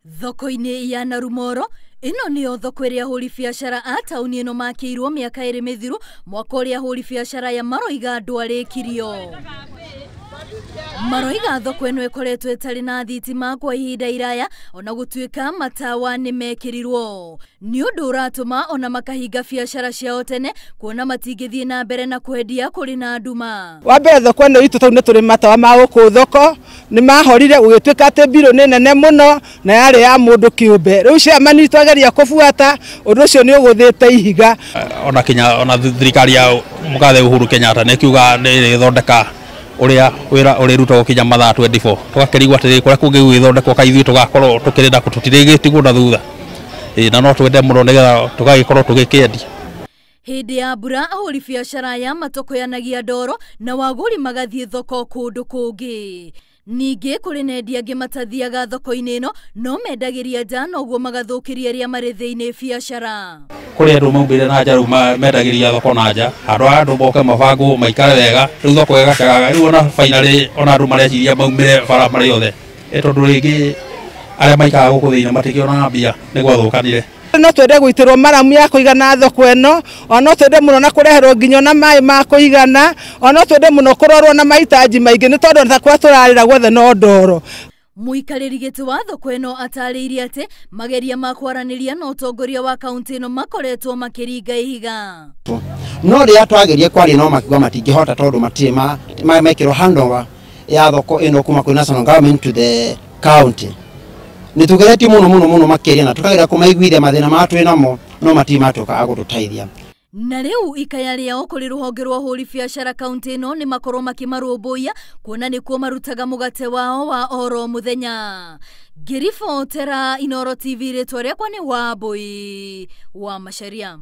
Thoko-inĩ ya Narumoro, ĩno nĩyo thoko ĩrĩa ahũri biacara a taũni ĩno makĩirwo mĩaka ĩrĩ mĩthiru mwaka ũrĩa ahũri biacara ya Maroiga ndwarĩkirio. Maroiga thoko ĩno ĩkoretwo ĩtarĩ na thitima kwa ihinda iraya ona gũtuĩka matawa nĩmekĩrirwo. Nĩ ũndũ ũratũma ona makahinga biacara ciao tene kuona matingĩthiĩ na mbere na kwendia kũrĩ na nduma. Wa mbere thoko ĩno itũ tondũ nĩ tũrĩ matawa ma gũkũ thoko nĩ mahorire gũgĩtuĩka atĩ mbiro nĩ nene mũno na yarĩ ya mũndũ kĩũmbe. Rĩu ciamani twageria kũbuata ũndũ ũcio nĩ ũgũthĩte ihiga. Ona thirikari ya Mũgathe Uhuru Kenyatta nĩ kiuga nĩ ĩthondeka ũrĩa wĩra ũrĩrutagwo kinya mathaa 24 tũgakĩrigwo atĩ kũrĩa kũngĩ gwĩthondekwo kaithuĩ tũgakorwo tũkĩrĩ na tũtirĩgĩtigwo na thutha na no twende mũno nĩgetha tũgagĩkorwo tũgĩkĩendia. Hĩndĩ ya mbura ahũri biacara ya matokoyanagia ndoro na wagũri magathiĩ thoko kũndũ kũngĩ. Ningĩ kũrĩ na endia angĩ matathiaga thoko-inĩ ĩno no mendagĩria nja na ũguo magathũkĩria arĩa marĩ thĩinĩ biacara. Kũrĩ andũ maumĩre na nja rĩu mendagĩria thoko na nja handũ ha andũ moke mabangwo maikare wega rĩu thoko ĩgakĩaga rĩu ona finally ona andũ mareciria maumĩre bara marĩ othe tondũ rĩngĩ arĩa maikaraga gũkũ thĩinĩ matikĩona mbia nĩ gwathũkanire. No twende gũitĩrwo maramu ya kũigana thoko ĩno, ona twende mũno na kũreherwo nginya na maĩ ma kũigana, ona twende mũno kũrorwo na mahitaji maingĩ nĩ tondũ takwa tũrarĩra gwethe no ndoro. Mũikarĩri gĩtĩ wa thoko ĩno atarĩirie atĩ mageria ma kwaranĩria na ũtongoria wa kaunti ĩno makoretwo makĩringa ihiga. No rĩrĩa twageria kwaria no makiuga matingĩhota tondũ matirĩ mekĩrwo handover ya thoko ĩno kuma kwĩ national government to the county. Nitugeretie muno makeria na tukagira kumaiguithia mathina matwe namo no matimatuka agũtũteithia. Na rĩu ikaya rĩao kũrĩ rũhonge rwa ahũri biacara kaunti ĩno nĩ makorwo makimarũmbũiya kuona nĩkuo marutaga mũgate wao wa oro mũthenya. Ngĩribotera Inooro TV rĩtwa rĩakwa nĩ Wambui wa Macharia.